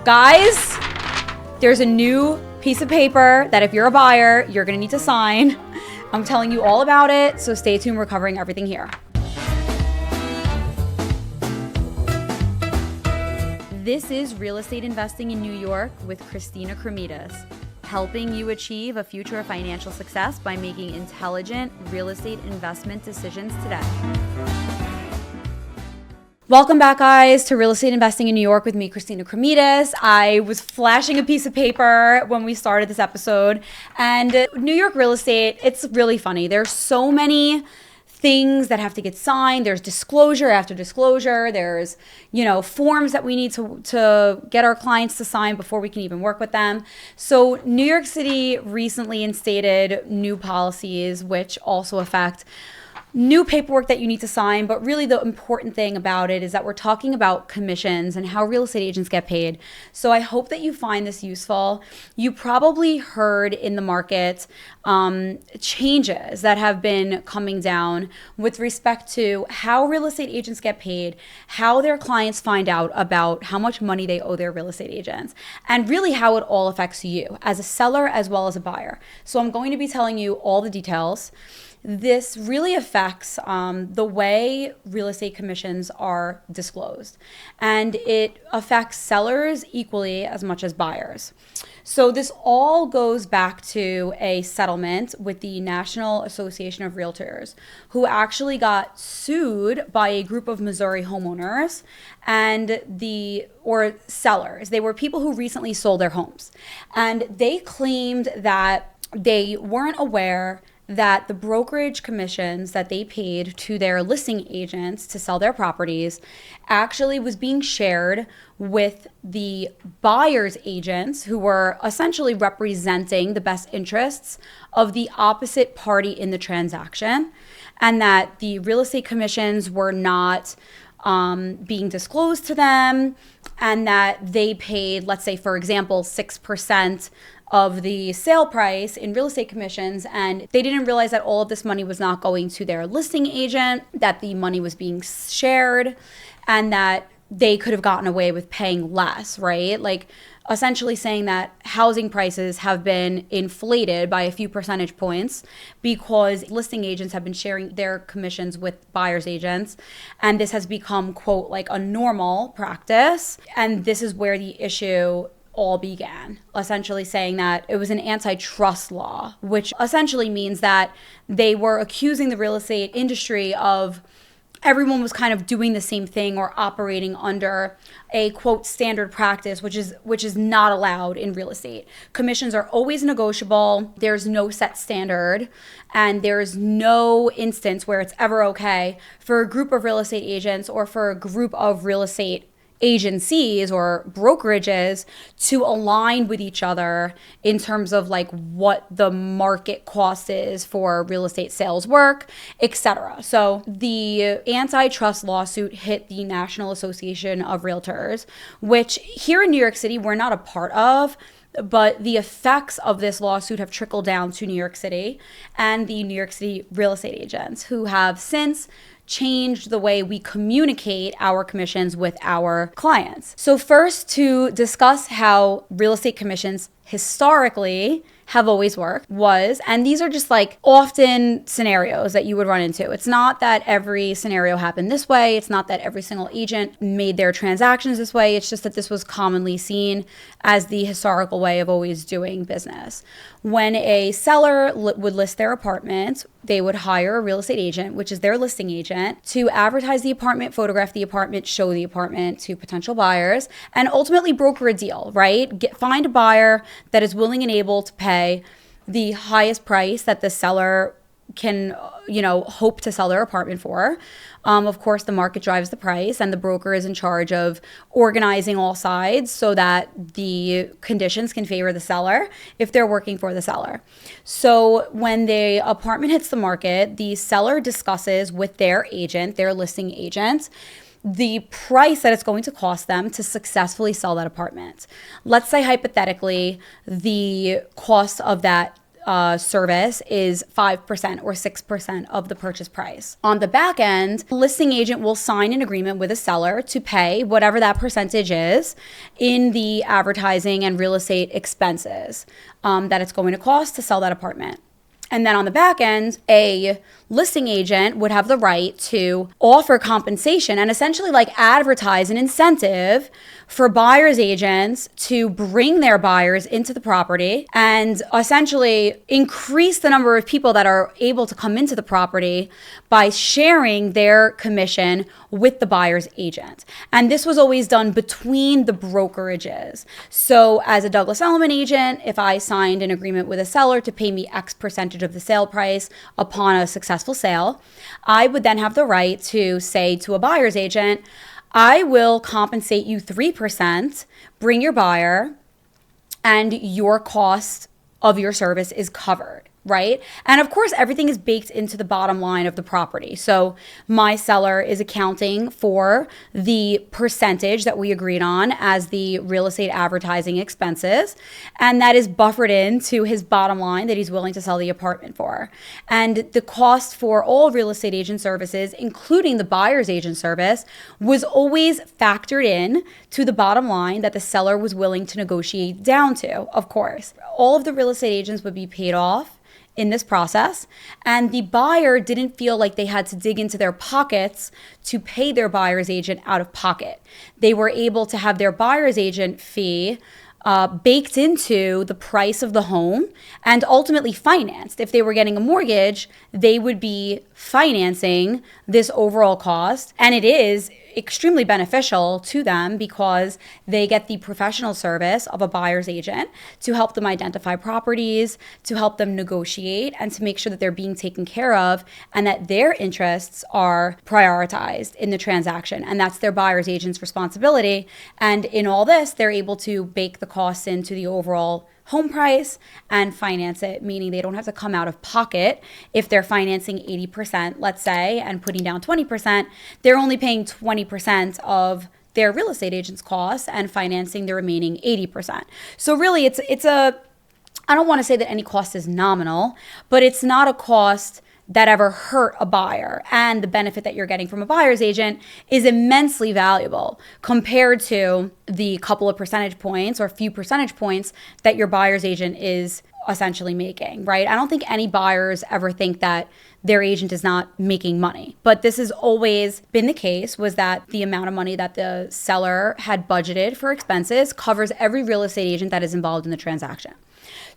Guys, there's a new piece of paper that if you're a buyer, you're gonna need to sign. I'm telling you all about it, so stay tuned. We're covering everything here. This is Real Estate Investing in New York with Christina Kremidas, helping you achieve a future of financial success by making intelligent real estate investment decisions today. Welcome back, guys, to Real Estate Investing in New York with me, Christina Kremidas. I was flashing a piece of paper when we started this episode, and New York real estate, it's really funny. There's so many things that have to get signed. There's disclosure after disclosure. There's, forms that we need to get our clients to sign before we can even work with them. So New York City recently instated new policies, which also affect new paperwork that you need to sign. But really the important thing about it is that we're talking about commissions and how real estate agents get paid. So I hope that you find this useful. You probably heard in the market changes that have been coming down with respect to how real estate agents get paid, how their clients find out about how much money they owe their real estate agents, and really how it all affects you as a seller as well as a buyer. So I'm going to be telling you all the details. This really affects the way real estate commissions are disclosed, and it affects sellers equally as much as buyers. So this all goes back to a settlement with the National Association of Realtors, who actually got sued by a group of Missouri homeowners or sellers. They were people who recently sold their homes, and they claimed that they weren't aware that the brokerage commissions that they paid to their listing agents to sell their properties actually was being shared with the buyer's agents, who were essentially representing the best interests of the opposite party in the transaction, and that the real estate commissions were not being disclosed to them, and that they paid, let's say, for example, 6% of the sale price in real estate commissions, and they didn't realize that all of this money was not going to their listing agent, that the money was being shared, and that they could have gotten away with paying less, right? Like essentially saying that housing prices have been inflated by a few percentage points because listing agents have been sharing their commissions with buyer's agents, and this has become, quote, like a normal practice. And this is where the issue all began, essentially saying that it was an antitrust law, which essentially means that they were accusing the real estate industry of everyone was kind of doing the same thing or operating under a, quote, standard practice, which is not allowed in real estate. Commissions are always negotiable. There's no set standard, and there's no instance where it's ever okay for a group of real estate agents or for a group of real estate agencies or brokerages to align with each other in terms of like what the market cost is for real estate sales work, etc. So the antitrust lawsuit hit the National Association of Realtors, which here in New York City we're not a part of, but the effects of this lawsuit have trickled down to New York City and the New York City real estate agents, who have since changed the way we communicate our commissions with our clients. So first, to discuss how real estate commissions historically have always worked and these are just like often scenarios that you would run into. It's not that every scenario happened this way. It's not that every single agent made their transactions this way. It's just that this was commonly seen as the historical way of always doing business. When a seller would list their apartment, they would hire a real estate agent, which is their listing agent, to advertise the apartment, photograph the apartment, show the apartment to potential buyers, and ultimately broker a deal, right? Find a buyer that is willing and able to pay the highest price that the seller can, hope to sell their apartment for. Of course, the market drives the price, and the broker is in charge of organizing all sides so that the conditions can favor the seller if they're working for the seller. So when the apartment hits the market, the seller discusses with their agent, their listing agent, the price that it's going to cost them to successfully sell that apartment. Let's say hypothetically, the cost of that service is 5% or 6% of the purchase price. On the back end, the listing agent will sign an agreement with a seller to pay whatever that percentage is in the advertising and real estate expenses that it's going to cost to sell that apartment. And then on the back end, a listing agent would have the right to offer compensation and essentially like advertise an incentive for buyer's agents to bring their buyers into the property and essentially increase the number of people that are able to come into the property by sharing their commission with the buyer's agent. And this was always done between the brokerages. So as a Douglas Elliman agent, if I signed an agreement with a seller to pay me X percentage of the sale price upon a successful sale, I would then have the right to say to a buyer's agent, I will compensate you 3%, bring your buyer, and your cost of your service is covered, right? And of course, everything is baked into the bottom line of the property. So my seller is accounting for the percentage that we agreed on as the real estate advertising expenses, and that is buffered into his bottom line that he's willing to sell the apartment for. And the cost for all real estate agent services, including the buyer's agent service, was always factored in to the bottom line that the seller was willing to negotiate down to, of course. All of the real estate agents would be paid off in this process, and the buyer didn't feel like they had to dig into their pockets to pay their buyer's agent out of pocket. They were able to have their buyer's agent fee baked into the price of the home and ultimately financed. If they were getting a mortgage, they would be financing this overall cost, and it is extremely beneficial to them because they get the professional service of a buyer's agent to help them identify properties, to help them negotiate, and to make sure that they're being taken care of and that their interests are prioritized in the transaction. And that's their buyer's agent's responsibility. And in all this, they're able to bake the costs into the overall home price and finance it, meaning they don't have to come out of pocket. If they're financing 80%, let's say, and putting down 20%, they're only paying 20% of their real estate agent's costs and financing the remaining 80%. So really it's a, I don't want to say that any cost is nominal, but it's not a cost that ever hurt a buyer. And the benefit that you're getting from a buyer's agent is immensely valuable compared to the couple of percentage points or few percentage points that your buyer's agent is essentially making, right? I don't think any buyers ever think that their agent is not making money. But this has always been the case, was that the amount of money that the seller had budgeted for expenses covers every real estate agent that is involved in the transaction.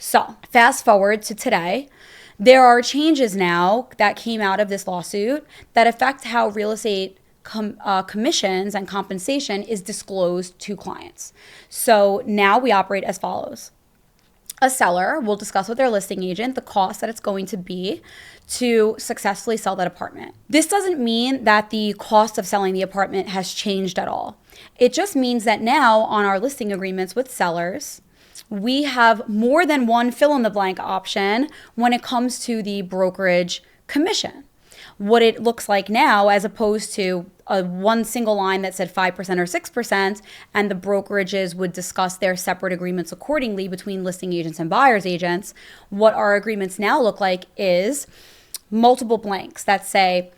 So fast forward to today. There are changes now that came out of this lawsuit that affect how real estate commissions and compensation is disclosed to clients. So now we operate as follows. A seller will discuss with their listing agent the cost that it's going to be to successfully sell that apartment. This doesn't mean that the cost of selling the apartment has changed at all. It just means that now on our listing agreements with sellers, we have more than one fill-in-the-blank option when it comes to the brokerage commission. What it looks like now, as opposed to one single line that said 5% or 6%, and the brokerages would discuss their separate agreements accordingly between listing agents and buyer's agents, what our agreements now look like is multiple blanks that say,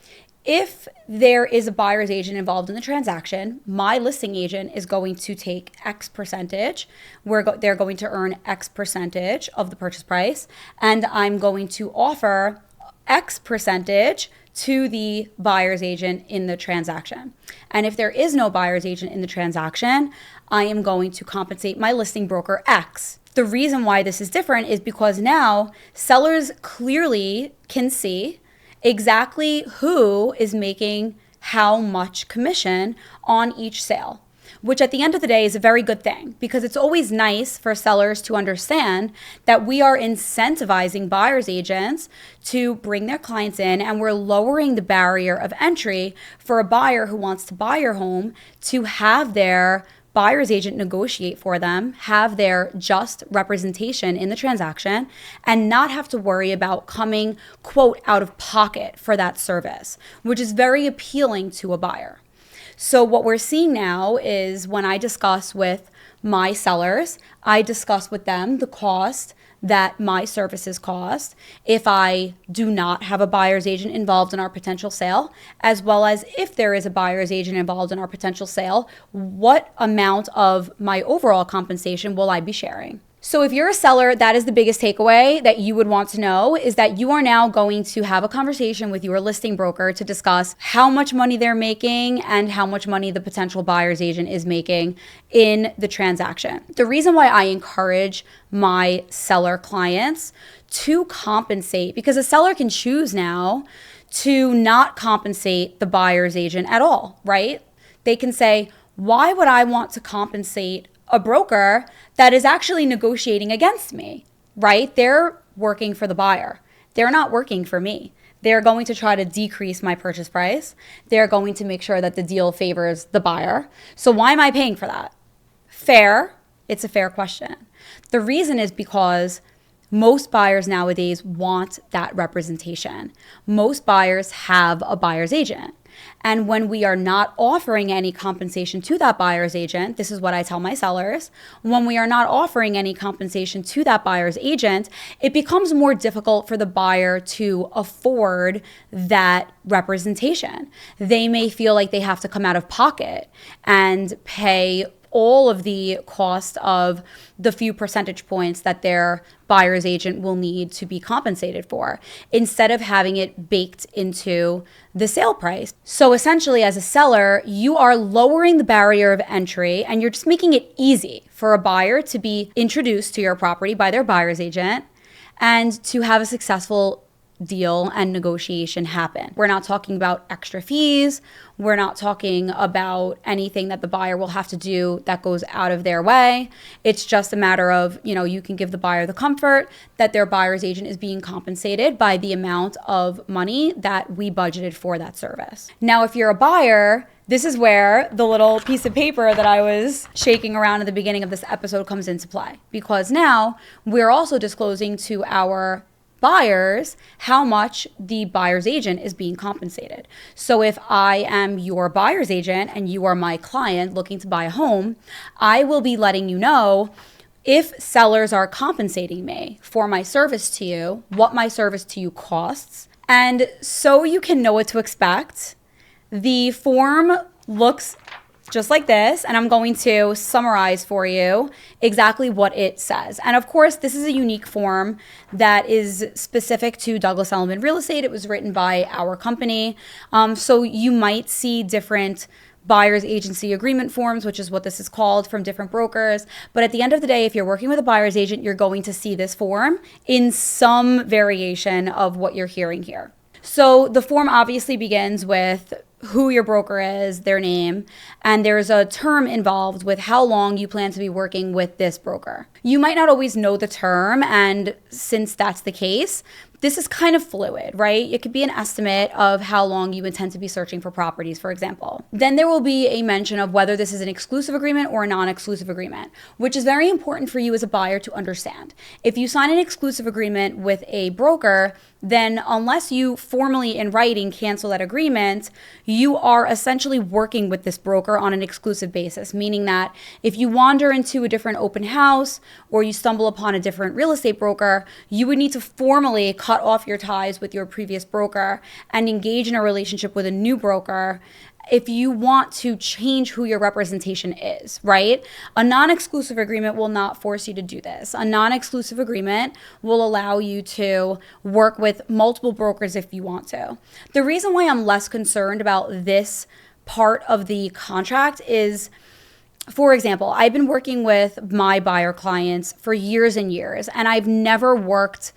if there is a buyer's agent involved in the transaction, my listing agent is going to take X percentage. They're going to earn X percentage of the purchase price, and I'm going to offer X percentage to the buyer's agent in the transaction. And if there is no buyer's agent in the transaction, I am going to compensate my listing broker X. The reason why this is different is because now sellers clearly can see exactly who is making how much commission on each sale, which at the end of the day is a very good thing, because it's always nice for sellers to understand that we are incentivizing buyer's agents to bring their clients in, and we're lowering the barrier of entry for a buyer who wants to buy your home to have their buyer's agent negotiate for them, have their just representation in the transaction, and not have to worry about coming, quote, out of pocket for that service, which is very appealing to a buyer. So what we're seeing now is when I discuss with my sellers, I discuss with them the cost that my services cost if I do not have a buyer's agent involved in our potential sale, as well as if there is a buyer's agent involved in our potential sale, what amount of my overall compensation will I be sharing? So if you're a seller, that is the biggest takeaway that you would want to know, is that you are now going to have a conversation with your listing broker to discuss how much money they're making and how much money the potential buyer's agent is making in the transaction. The reason why I encourage my seller clients to compensate, because a seller can choose now to not compensate the buyer's agent at all, right? They can say, why would I want to compensate a broker that is actually negotiating against me, right? They're working for the buyer. They're not working for me. They're going to try to decrease my purchase price. They're going to make sure that the deal favors the buyer. So why am I paying for that? Fair. It's a fair question. The reason is because most buyers nowadays want that representation. Most buyers have a buyer's agent. And when we are not offering any compensation to that buyer's agent, this is what I tell my sellers, when we are not offering any compensation to that buyer's agent, it becomes more difficult for the buyer to afford that representation. They may feel like they have to come out of pocket and pay all of the cost of the few percentage points that their buyer's agent will need to be compensated for, instead of having it baked into the sale price. So essentially, as a seller, you are lowering the barrier of entry and you're just making it easy for a buyer to be introduced to your property by their buyer's agent and to have a successful deal and negotiation happen. We're not talking about extra fees. We're not talking about anything that the buyer will have to do that goes out of their way. It's just a matter of, you can give the buyer the comfort that their buyer's agent is being compensated by the amount of money that we budgeted for that service. Now, if you're a buyer, this is where the little piece of paper that I was shaking around at the beginning of this episode comes into play, because now we're also disclosing to our buyers how much the buyer's agent is being compensated. So if I am your buyer's agent and you are my client looking to buy a home, I will be letting you know if sellers are compensating me for my service to you, what my service to you costs. And so you can know what to expect. The form looks just like this, and I'm going to summarize for you exactly what it says. And of course, this is a unique form that is specific to Douglas Elliman Real Estate. It was written by our company. So you might see different buyer's agency agreement forms, which is what this is called, from different brokers. But at the end of the day, if you're working with a buyer's agent, you're going to see this form in some variation of what you're hearing here. So the form obviously begins with who your broker is, their name, and there's a term involved with how long you plan to be working with this broker. You might not always know the term, and since that's the case, this is kind of fluid, right? It could be an estimate of how long you intend to be searching for properties, for example. Then there will be a mention of whether this is an exclusive agreement or a non-exclusive agreement, which is very important for you as a buyer to understand. If you sign an exclusive agreement with a broker, then unless you formally in writing cancel that agreement, you are essentially working with this broker on an exclusive basis, meaning that if you wander into a different open house or you stumble upon a different real estate broker, you would need to formally cut off your ties with your previous broker and engage in a relationship with a new broker if you want to change who your representation is, right? A non-exclusive agreement will not force you to do this. A non-exclusive agreement will allow you to work with multiple brokers if you want to. The reason why I'm less concerned about this part of the contract is, for example, I've been working with my buyer clients for years and years, and I've never worked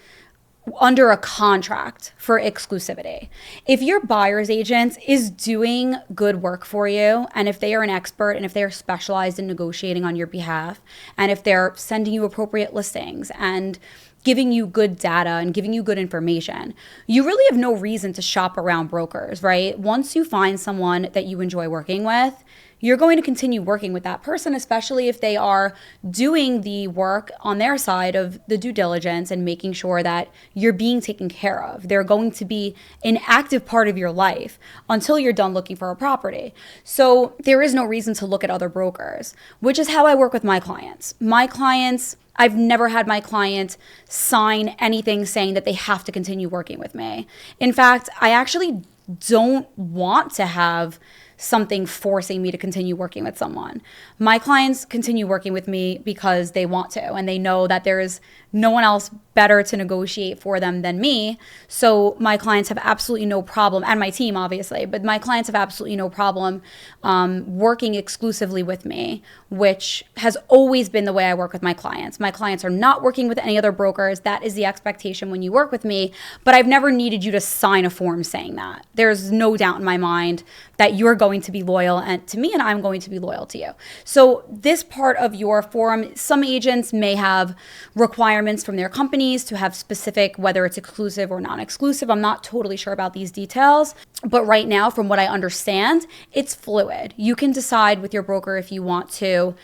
under a contract for exclusivity. If your buyer's agent is doing good work for you, and if they are an expert, and if they're specialized in negotiating on your behalf, and if they're sending you appropriate listings and giving you good data and giving you good information, you really have no reason to shop around brokers, right? Once you find someone that you enjoy working with, you're going to continue working with that person, especially if they are doing the work on their side of the due diligence and making sure that you're being taken care of. They're going to be an active part of your life until you're done looking for a property. So there is no reason to look at other brokers, which is how I work with my clients. I've never had my client sign anything saying that they have to continue working with me. In fact, I actually don't want to have something forcing me to continue working with someone. My clients continue working with me because they want to, and they know that there is no one else better to negotiate for them than me. So my clients have absolutely no problem, and my team obviously, but my clients have absolutely no problem working exclusively with me, which has always been the way I work with my clients. My clients are not working with any other brokers. That is the expectation when you work with me, but I've never needed you to sign a form saying that. There's no doubt in my mind that you're going to be loyal to me and I'm going to be loyal to you. So this part of your form, some agents may have requirements from their companies to have specific, whether it's exclusive or non-exclusive. I'm not totally sure about these details, but right now, from what I understand, it's fluid. You can decide with your broker if you want to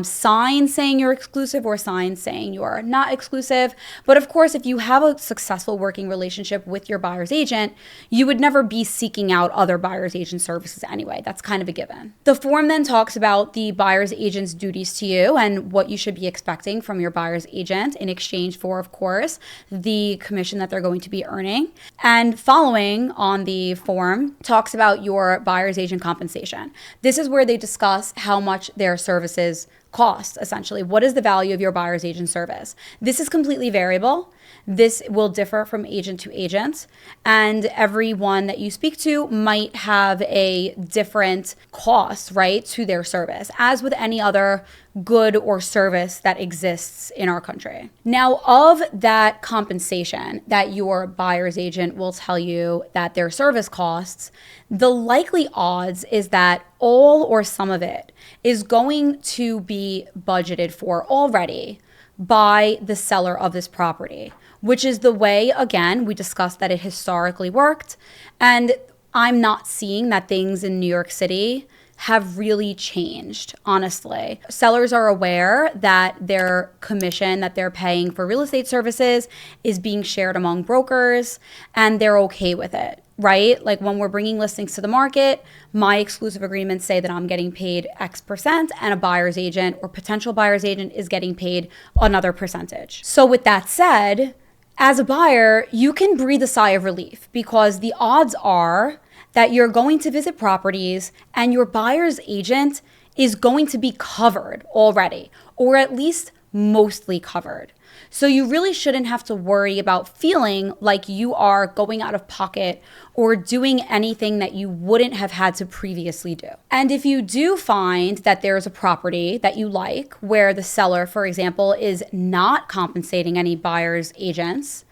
sign saying you're exclusive or sign saying you're not exclusive. But of course, if you have a successful working relationship with your buyer's agent, you would never be seeking out other buyer's agent services anyway. That's kind of a given. The form then talks about the buyer's agent's duties to you and what you should be expecting from your buyer's agent in exchange for, of course, the commission that they're going to be earning. And following on the form talks about your buyer's agent compensation. This is where they discuss how much their services cost, essentially. What is the value of your buyer's agent service? This is completely variable. This will differ from agent to agent, and everyone that you speak to might have a different cost, right, to their service, as with any other good or service that exists in our country. Now, of that compensation that your buyer's agent will tell you that their service costs, the likely odds is that all or some of it is going to be budgeted for already by the seller of this property, which is the way, again, we discussed that it historically worked. And I'm not seeing that things in New York City have really changed, honestly. Sellers are aware that their commission that they're paying for real estate services is being shared among brokers, and they're okay with it, right? Like when we're bringing listings to the market, my exclusive agreements say that I'm getting paid X% and a buyer's agent or potential buyer's agent is getting paid another percentage. So with that said, as a buyer, you can breathe a sigh of relief because the odds are that you're going to visit properties and your buyer's agent is going to be covered already, or at least mostly covered. So you really shouldn't have to worry about feeling like you are going out of pocket or doing anything that you wouldn't have had to previously do. And if you do find that there's a property that you like where the seller, for example, is not compensating any buyer's agents,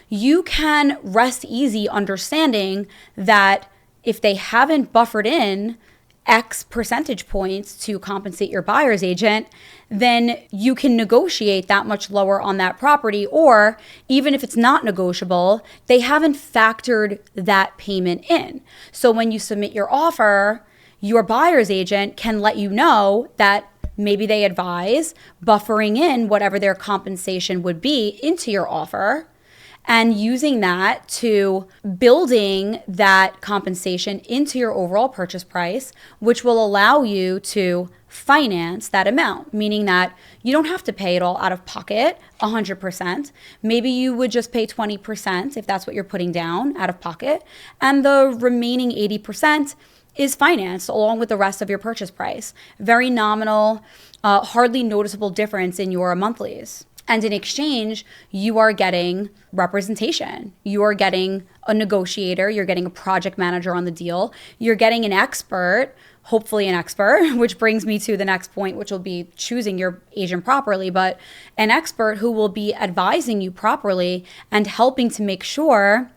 you can rest easy understanding that if they haven't buffered in X percentage points to compensate your buyer's agent, then you can negotiate that much lower on that property. Or even if it's not negotiable, they haven't factored that payment in. So when you submit your offer, your buyer's agent can let you know that maybe they advise buffering in whatever their compensation would be into your offer, and using that to building that compensation into your overall purchase price, which will allow you to finance that amount, meaning that you don't have to pay it all out of pocket 100%. Maybe you would just pay 20% if that's what you're putting down out of pocket, and the remaining 80% is financed along with the rest of your purchase price. Very nominal, hardly noticeable difference in your monthlies. And in exchange, you are getting representation. You are getting a negotiator. You're getting a project manager on the deal. You're getting an expert, hopefully an expert, which brings me to the next point, which will be choosing your agent properly, but an expert who will be advising you properly and helping to make sure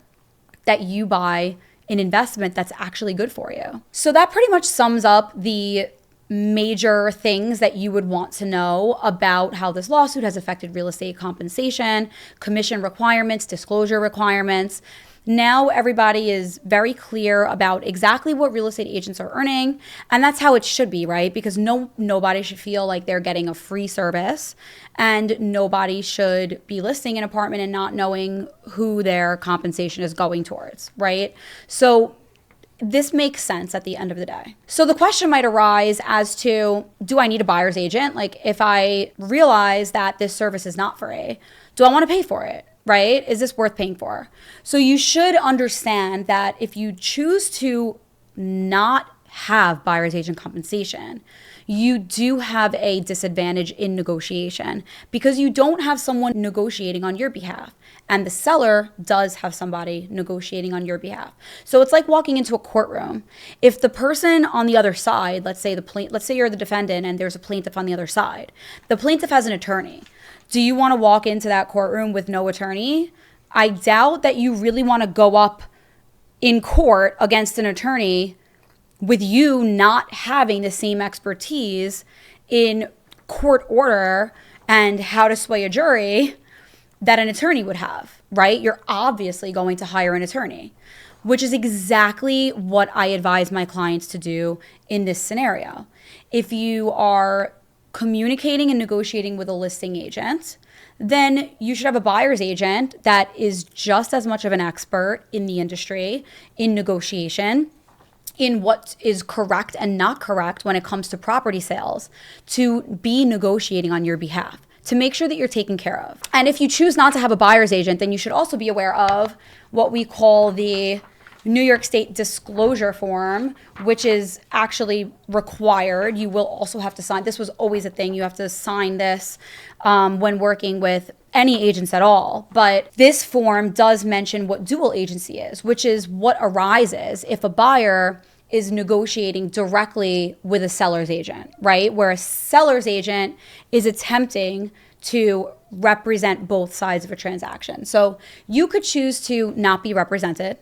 that you buy an investment that's actually good for you. So that pretty much sums up the major things that you would want to know about how this lawsuit has affected real estate compensation, commission requirements, disclosure requirements. Now everybody is very clear about exactly what real estate agents are earning, and that's how it should be, right? Because nobody should feel like they're getting a free service, and nobody should be listing an apartment and not knowing who their compensation is going towards, right? So this makes sense at the end of the day. So the question might arise as to, do I need a buyer's agent? Like, if I realize that this service is not free, do I want to pay for it? Right? Is this worth paying for? So you should understand that if you choose to not have buyer's agent compensation, you do have a disadvantage in negotiation because you don't have someone negotiating on your behalf, and the seller does have somebody negotiating on your behalf. So it's like walking into a courtroom. If the person on the other side, let's say you're the defendant and there's a plaintiff on the other side, the plaintiff has an attorney. Do you want to walk into that courtroom with no attorney? I doubt that you really want to go up in court against an attorney with you not having the same expertise in court order and how to sway a jury that an attorney would have, right? You're obviously going to hire an attorney, which is exactly what I advise my clients to do in this scenario. If you are communicating and negotiating with a listing agent, then you should have a buyer's agent that is just as much of an expert in the industry, in negotiation, in what is correct and not correct when it comes to property sales, to be negotiating on your behalf, to make sure that you're taken care of. And if you choose not to have a buyer's agent, then you should also be aware of what we call the New York State disclosure form, which is actually required. You will also have to sign. This was always a thing. You have to sign this when working with any agents at all. But this form does mention what dual agency is, which is what arises if a buyer is negotiating directly with a seller's agent, right? Where a seller's agent is attempting to represent both sides of a transaction. So you could choose to not be represented,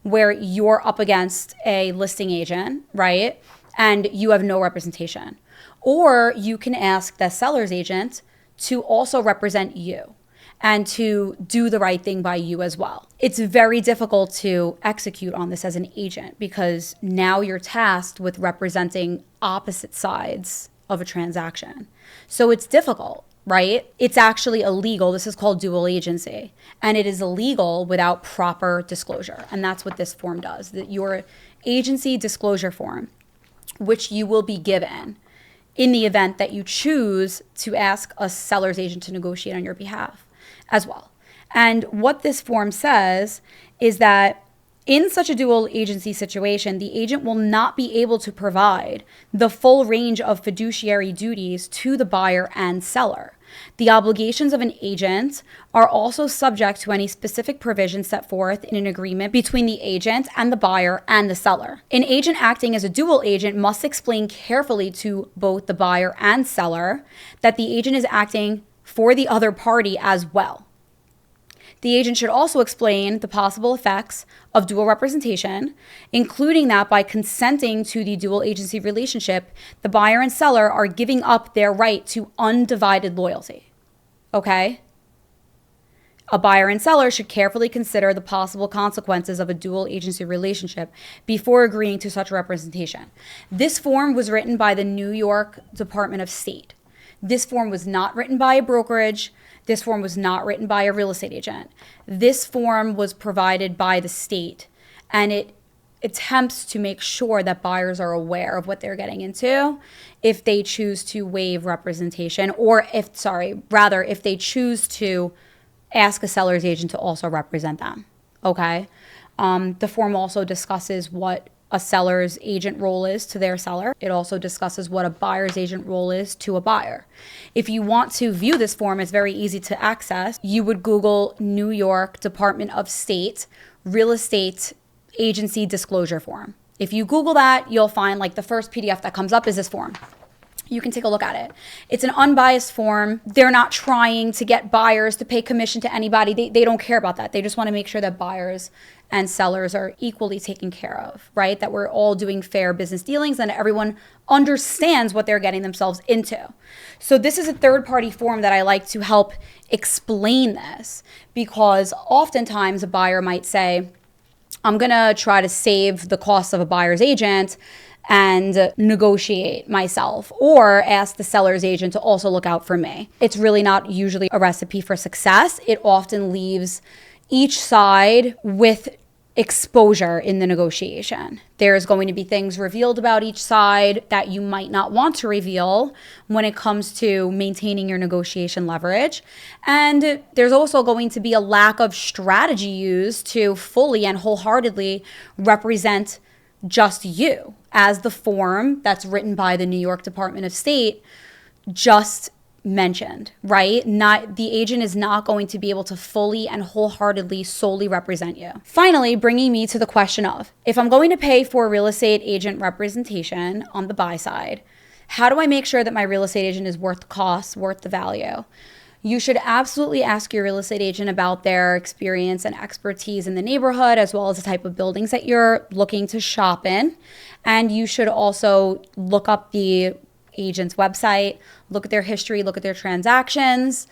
where you're up against a listing agent, right? And you have no representation. Or you can ask the seller's agent to also represent you and to do the right thing by you as well. It's very difficult to execute on this as an agent because now you're tasked with representing opposite sides of a transaction. So it's difficult, right? It's actually illegal. This is called dual agency, and it is illegal without proper disclosure. And that's what this form does, that your agency disclosure form, which you will be given in the event that you choose to ask a seller's agent to negotiate on your behalf as well. And what this form says is that in such a dual agency situation, the agent will not be able to provide the full range of fiduciary duties to the buyer and seller. The obligations of an agent are also subject to any specific provisions set forth in an agreement between the agent and the buyer and the seller. An agent acting as a dual agent must explain carefully to both the buyer and seller that the agent is acting for the other party as well. The agent should also explain the possible effects of dual representation, including that by consenting to the dual agency relationship, the buyer and seller are giving up their right to undivided loyalty. Okay? A buyer and seller should carefully consider the possible consequences of a dual agency relationship before agreeing to such representation. This form was written by the New York Department of State. This form was not written by a brokerage. This form was not written by a real estate agent. This form was provided by the state, and it attempts to make sure that buyers are aware of what they're getting into if they choose to waive representation, or if they choose to ask a seller's agent to also represent them. Okay? The form also discusses what a seller's agent role is to their seller. It also discusses what a buyer's agent role is to a buyer. If you want to view this form, it's very easy to access. You would Google New York Department of State Real Estate Agency Disclosure Form. If you Google that, you'll find like the first PDF that comes up is this form. You can take a look at it. It's an unbiased form. They're not trying to get buyers to pay commission to anybody. They don't care about that. They just want to make sure that buyers and sellers are equally taken care of, right? That we're all doing fair business dealings and everyone understands what they're getting themselves into. So this is a third-party form that I like to help explain this, because oftentimes a buyer might say, I'm going to try to save the cost of a buyer's agent and negotiate myself, or ask the seller's agent to also look out for me. It's really not usually a recipe for success. It often leaves each side with exposure in the negotiation. There's going to be things revealed about each side that you might not want to reveal when it comes to maintaining your negotiation leverage. And there's also going to be a lack of strategy used to fully and wholeheartedly represent just you, as the form that's written by the New York Department of State just mentioned, right? The agent is not going to be able to fully and wholeheartedly solely represent you. Finally, bringing me to the question of, if I'm going to pay for real estate agent representation on the buy side, how do I make sure that my real estate agent is worth the cost, worth the value? You should absolutely ask your real estate agent about their experience and expertise in the neighborhood, as well as the type of buildings that you're looking to shop in. And you should also look up the agent's website, look at their history, look at their transactions,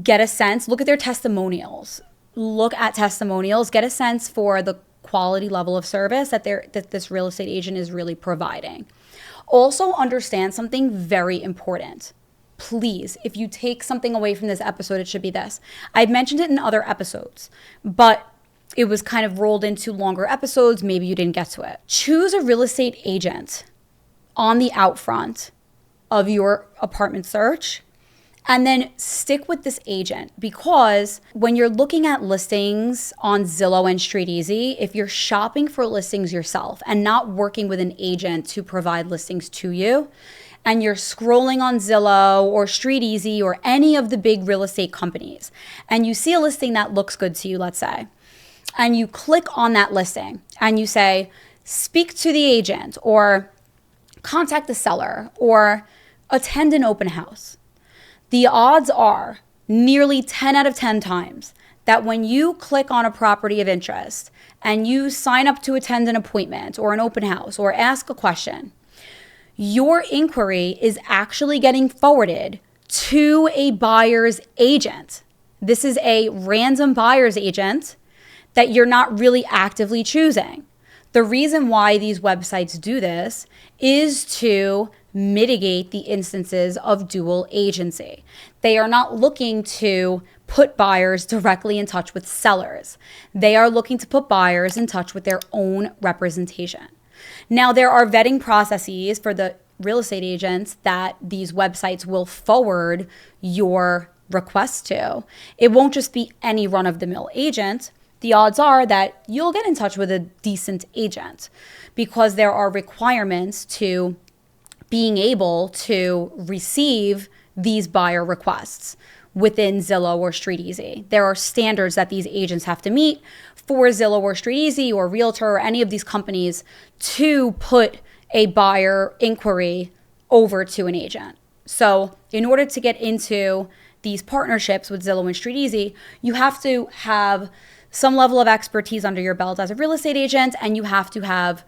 get a sense, look at their testimonials. Look at testimonials, get a sense for the quality level of service that this real estate agent is really providing. Also understand something very important. Please, if you take something away from this episode, it should be this. I've mentioned it in other episodes, but it was kind of rolled into longer episodes. Maybe you didn't get to it. Choose a real estate agent on the outfront of your apartment search, and then stick with this agent, because when you're looking at listings on Zillow and StreetEasy, if you're shopping for listings yourself and not working with an agent to provide listings to you, and you're scrolling on Zillow or StreetEasy or any of the big real estate companies, and you see a listing that looks good to you, let's say, and you click on that listing and you say, speak to the agent, or contact the seller, or attend an open house. The odds are nearly 10 out of 10 times that when you click on a property of interest and you sign up to attend an appointment or an open house or ask a question, your inquiry is actually getting forwarded to a buyer's agent. This is a random buyer's agent that you're not really actively choosing. The reason why these websites do this is to mitigate the instances of dual agency. They are not looking to put buyers directly in touch with sellers. They are looking to put buyers in touch with their own representation. Now, there are vetting processes for the real estate agents that these websites will forward your request to. It won't just be any run-of-the-mill agent. The odds are that you'll get in touch with a decent agent, because there are requirements to being able to receive these buyer requests within Zillow or StreetEasy. There are standards that these agents have to meet for Zillow or StreetEasy or Realtor or any of these companies to put a buyer inquiry over to an agent. So in order to get into these partnerships with Zillow and StreetEasy, you have to have some level of expertise under your belt as a real estate agent, and you have to have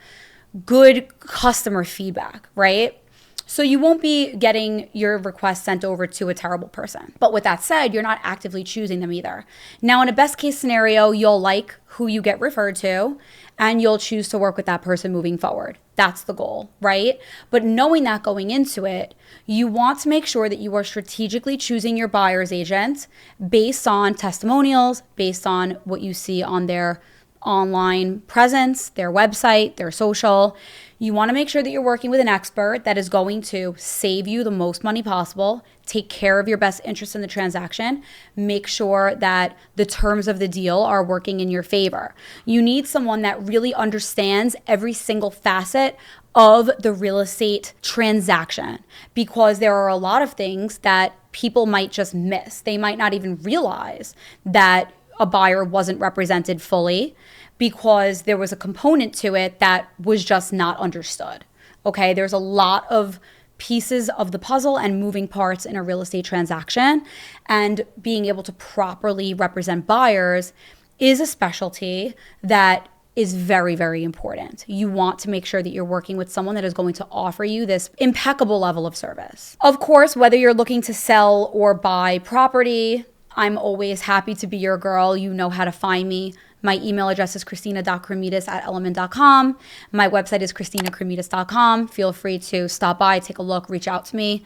good customer feedback, right? So you won't be getting your request sent over to a terrible person. But with that said, you're not actively choosing them either. Now, in a best case scenario, you'll like who you get referred to, and you'll choose to work with that person moving forward. That's the goal, right? But knowing that going into it, you want to make sure that you are strategically choosing your buyer's agent based on testimonials, based on what you see on their online presence, their website, their social. You want to make sure that you're working with an expert that is going to save you the most money possible, take care of your best interest in the transaction, make sure that the terms of the deal are working in your favor. You need someone that really understands every single facet of the real estate transaction, because there are a lot of things that people might just miss. They might not even realize that a buyer wasn't represented fully because there was a component to it that was just not understood. Okay, there's a lot of pieces of the puzzle and moving parts in a real estate transaction, and being able to properly represent buyers is a specialty that is very, very important. You want to make sure that you're working with someone that is going to offer you this impeccable level of service. Of course, whether you're looking to sell or buy property, I'm always happy to be your girl. You know how to find me. My email address is christina.kremidas@element.com. My website is christinakremidas.com. Feel free to stop by, take a look, reach out to me.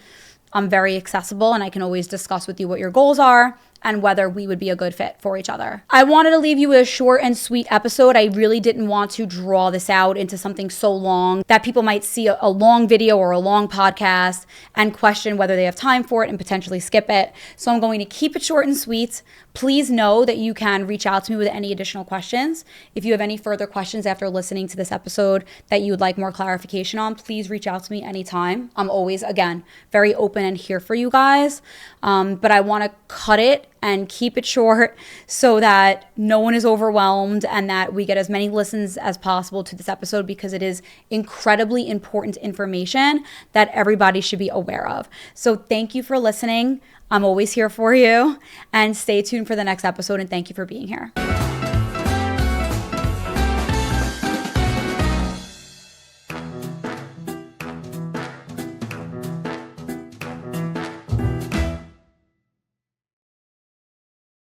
I'm very accessible and I can always discuss with you what your goals are and whether we would be a good fit for each other. I wanted to leave you with a short and sweet episode. I really didn't want to draw this out into something so long that people might see a long video or a long podcast and question whether they have time for it and potentially skip it. So I'm going to keep it short and sweet. Please know that you can reach out to me with any additional questions. If you have any further questions after listening to this episode that you would like more clarification on, please reach out to me anytime. I'm always, again, very open and here for you guys. But I want to cut it and keep it short so that no one is overwhelmed and that we get as many listens as possible to this episode, because it is incredibly important information that everybody should be aware of. So thank you for listening. I'm always here for you, and stay tuned for the next episode, and thank you for being here.